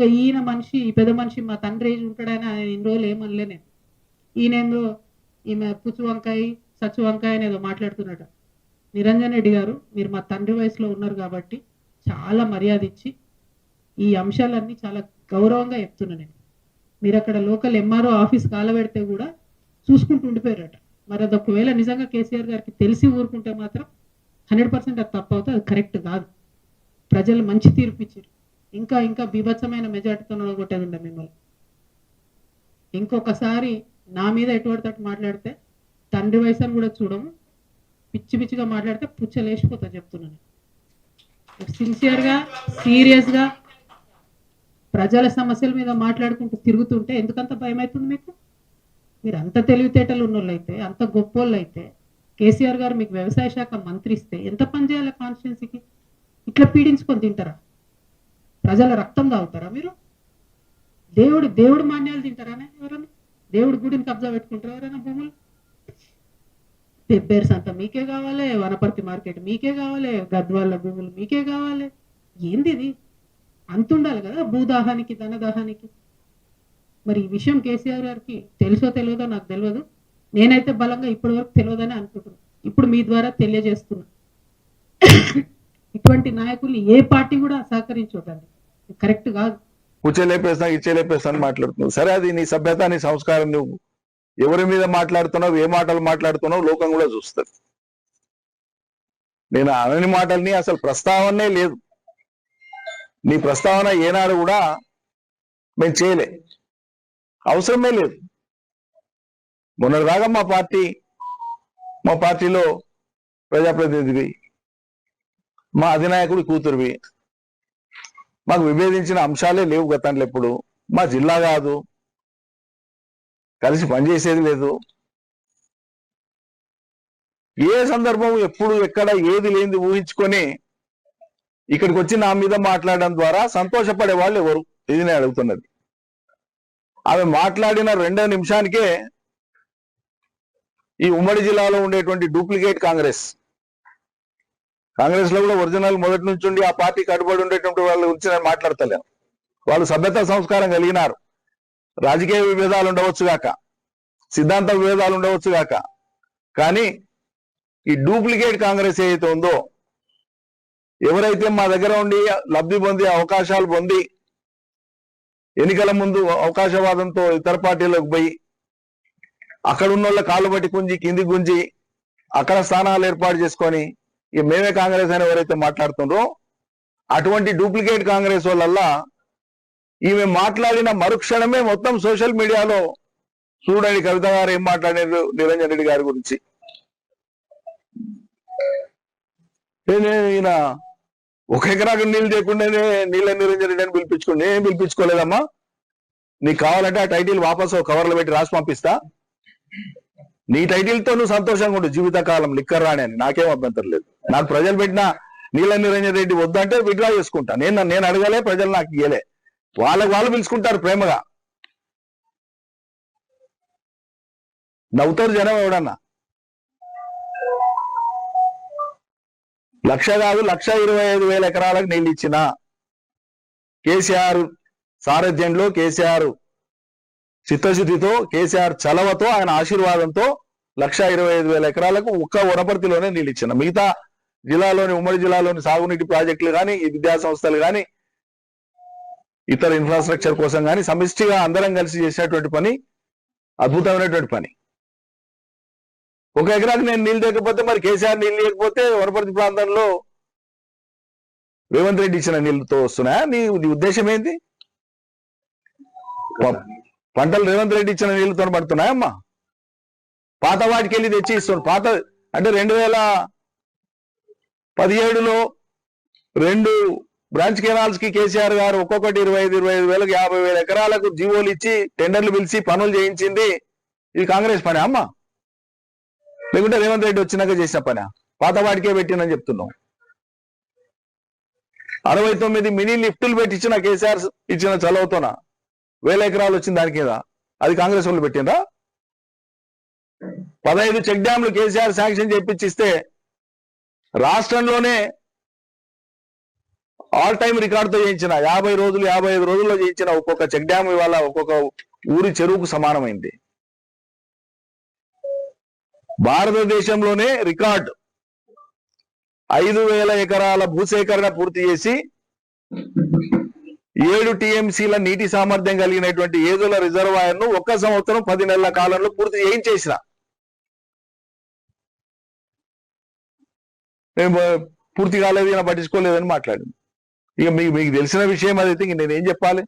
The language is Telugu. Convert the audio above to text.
ఇంకా ఈయన మనిషి ఈ పెద్ద మనిషి మా తండ్రి ఏజ్ ఉంటాడని ఆయన ఇన్ని రోజులు ఏమనలే నేను. ఈయనేందో ఈమె పుచ్చు వంకాయ సచ్చు వంకాయ అనేదో మాట్లాడుతున్నట. నిరంజన్ రెడ్డి గారు, మీరు మా తండ్రి వయసులో ఉన్నారు కాబట్టి చాలా మర్యాద ఇచ్చి ఈ అంశాలన్నీ చాలా గౌరవంగా చెప్తున్నా నేను. మీరు అక్కడ లోకల్ ఎంఆర్ఓ ఆఫీస్ కాలబెడితే కూడా చూసుకుంటూ ఉండిపోయారట. మరి అది ఒకవేళ నిజంగా కేసీఆర్ గారికి తెలిసి ఊరుకుంటే మాత్రం 100% అది తప్పు అవుతుంది, అది కరెక్ట్ కాదు. ప్రజలు మంచి తీర్పు ఇచ్చారు. ఇంకా ఇంకా బీభత్సమైన మెజార్టీతో కొట్టేది ఉండే మిమ్మల్ని. ఇంకొకసారి నా మీద ఎటువంటి మాట్లాడితే తండ్రి వయసు అని కూడా చూడము, పిచ్చి పిచ్చిగా మాట్లాడితే పుచ్చలేసిపోతా చెప్తున్నాను. సిన్సియర్గా సీరియస్గా ప్రజల సమస్యల మీద మాట్లాడుకుంటూ తిరుగుతుంటే ఎందుకంత భయం అవుతుంది మీకు? మీరు అంత తెలివితేటలు ఉన్నోళ్ళైతే, అంత గొప్పోళ్ళు అయితే, కేసీఆర్ గారు మీకు వ్యవసాయ శాఖ మంత్రి ఇస్తే ఎంత పని చేయాలి కాన్స్టిట్యున్సీకి? ఇట్లా పీడించుకొని తింటారా? ప్రజల రక్తం తాగుతారా మీరు? దేవుడు మాన్యాలు తింటారానే ఎవరన్నా? దేవుడి గుడిని కబ్జా పెట్టుకుంటారా ఎవరైనా భూములు? పెబ్బేర్స్ అంతా మీకే కావాలి, వనపర్తి మార్కెట్ మీకే కావాలి, గద్వాళ్ళ భూములు మీకే కావాలి. ఏంది ఇది? అంతుండాలి కదా భూదాహానికి ధనదాహానికి. మరి ఈ విషయం కేసీఆర్ గారికి తెలుసో తెలియదో నాకు తెలియదు. నేనైతే బలంగా ఇప్పటి వరకు తెలియదని అనుకుంటున్నాను. ఇప్పుడు మీ ద్వారా తెలియజేస్తున్నా, ఇటువంటి నాయకుల్ని ఏ పార్టీ కూడా సహకరించొద్దండి, కరెక్ట్ కాదు. కూర్చోలేపేస్తా ఇచ్చేలేపేస్తా అని మాట్లాడుతున్నావు. సరే, అది నీ సభ్యత, నీ సంస్కారం. నువ్వు ఎవరి మీద మాట్లాడుతున్నావు, ఏ మాటలు మాట్లాడుతున్నావు లోకం కూడా చూస్తుంది. నేను అనని మాటల్ని అసలు ప్రస్తావనే లేదు. నీ ప్రస్తావన ఏనాడు కూడా మేము చేయలే, అవసరమే లేదు. మొన్నటిదాకా మా పార్టీలో ప్రజాప్రతినిధివి, మా అధినాయకుడి కూతురువి, మాకు విభేదించిన అంశాలే లేవు గతంలో. ఎప్పుడు మా జిల్లా కాదు, కలిసి పనిచేసేది లేదు. ఏ సందర్భం ఎప్పుడు ఎక్కడ ఏది లేనిది ఊహించుకొని ఇక్కడికి వచ్చి నా మీద మాట్లాడడం ద్వారా సంతోషపడే వాళ్ళు ఎవరు? ఇది నేను అడుగుతున్నది. ఆమె మాట్లాడిన 2 నిమిషానికే ఈ ఉమ్మడి జిల్లాలో ఉండేటువంటి డూప్లికేట్ కాంగ్రెస్ లో కూడా ఒరిజినల్ మొదటి నుంచి ఉండి ఆ పార్టీ కట్టుబడి ఉండేటువంటి వాళ్ళ గురించి నేను మాట్లాడతలేను. వాళ్ళు సభ్యత సంస్కారం కలిగినారు. రాజకీయ విభేదాలు ఉండవచ్చు గాక, సిద్ధాంత విభేదాలు ఉండవచ్చు గాక, కానీ ఈ డూప్లికేట్ కాంగ్రెస్ ఏదైతే ఉందో, ఎవరైతే మా దగ్గర ఉండి లబ్ధి పొంది అవకాశాలు పొంది ఎన్నికల ముందు అవకాశవాదంతో ఇతర పార్టీలకు పోయి అక్కడ ఉన్న వాళ్ళ కాళ్ళు బట్టి గుంజి కింది గుంజి అక్కడ స్థానాలు ఏర్పాటు చేసుకొని ఇక మేమే కాంగ్రెస్ అని ఎవరైతే మాట్లాడుతుండ్రో అటువంటి డూప్లికేట్ కాంగ్రెస్ వాళ్ళల్లా ఈమె మాట్లాడిన మరుక్షణమే మొత్తం సోషల్ మీడియాలో చూడండి కవిత గారు ఏం మాట్లాడారు నిరంజన్ రెడ్డి గారి గురించి. ఈయన 1 ఎకరాకు నీళ్ళు చేయకుండానే నీళ్ళ నిరంజన్ రెడ్డి అని పిలిపించుకోండి. ఏం పిలిపించుకోలేదమ్మా. నీకు కావాలంటే ఆ టైటిల్ వాపసు కవర్లో పెట్టి రాసి పంపిస్తా. నీ టైటిల్తో నువ్వు సంతోషంగా ఉండు జీవితకాలం, లిక్కర్ రాణి అని. నాకేం అభ్యంతరం లేదు. నాకు ప్రజలు పెట్టిన నీళ్ళ నిరంజన్ రెడ్డి వద్దంటే విడ్రా చేసుకుంటా. నేను అడగలే, ప్రజలు నాకు ఇయ్యలే. వాళ్ళు పిలుచుకుంటారు ప్రేమగా. నవ్వుతారు జనం. ఎవడన్నా 1,00,000 కాదు 1,25,000 ఎకరాలకు నీళ్ళు ఇచ్చిన కేసీఆర్ సారథ్యంలో, కేసీఆర్ చిత్తశుద్ధితో, కేసీఆర్ చలవతో, ఆయన ఆశీర్వాదంతో 1,25,000 ఎకరాలకు ఒక్క వనపర్తిలోనే నీళ్ళు ఇచ్చిన. మిగతా జిల్లాలోని ఉమ్మడి జిల్లాలోని సాగునీటి ప్రాజెక్టులు కానీ, ఈ విద్యా సంస్థలు కానీ, ఇతర ఇన్ఫ్రాస్ట్రక్చర్ కోసం కానీ సమిష్టిగా అందరం కలిసి చేసినటువంటి పని అద్భుతమైనటువంటి పని. 1 ఎకరాకి నేను నీళ్ళు లేకపోతే మరి కేసీఆర్ నీళ్ళు లేకపోతే వనపర్తి ప్రాంతంలో రేవంత్ రెడ్డి ఇచ్చిన నీళ్ళతో వస్తున్నాయా? నీ ఉద్దేశం ఏంటి? పంటలు రేవంత్ రెడ్డి ఇచ్చిన నీళ్ళతో పడుతున్నాయమ్మా? పాత వాటికి వెళ్ళి తెచ్చి ఇస్తున్నాడు. పాత అంటే 2017లో 2 బ్రాంచ్ కెనాల్స్ కి కేసీఆర్ గారు ఒక్కొక్కటి 25,000 50,000 ఎకరాలకు జీవోలు ఇచ్చి టెండర్లు పిలిచి పనులు చేయించింది. ఇది కాంగ్రెస్ పని అమ్మా? లేకుంటే రేవంత్ రెడ్డి వచ్చినాక చేసిన పని? పాత వాటికే పెట్టినని చెప్తున్నాం. 69 మినీ లిఫ్టులు పెట్టించిన కేసీఆర్ ఇచ్చిన చలవతోన 1000 ఎకరాలు వచ్చింది దాని కింద. అది కాంగ్రెస్ వాళ్ళు పెట్టిందా? 15 చెక్ డ్యాంలు కేసీఆర్ శాంక్షన్ చేయించిస్తే రాష్ట్రంలోనే ఆల్ టైమ్ రికార్డుతో చేయించిన 50 రోజులు 55 రోజుల్లో చేయించిన ఒక్కొక్క చెక్ డ్యామ్ ఇవాళ ఒక్కొక్క ఊరి చెరువుకు సమానమైంది. భారతదేశంలోనే రికార్డు 5,000 ఎకరాల భూసేకరణ పూర్తి చేసి 7 టీఎంసీల నీటి సామర్థ్యం కలిగినటువంటి ఏదుల రిజర్వాయర్ ను 1 సంవత్సరం 10 నెలల కాలంలో పూర్తి చేయించేసిన. మేము పూర్తి కాలేదు, పట్టించుకోలేదని మాట్లాడింది. ఇక మీకు తెలిసిన విషయం అదైతే ఇంక నేనేం చెప్పాలి?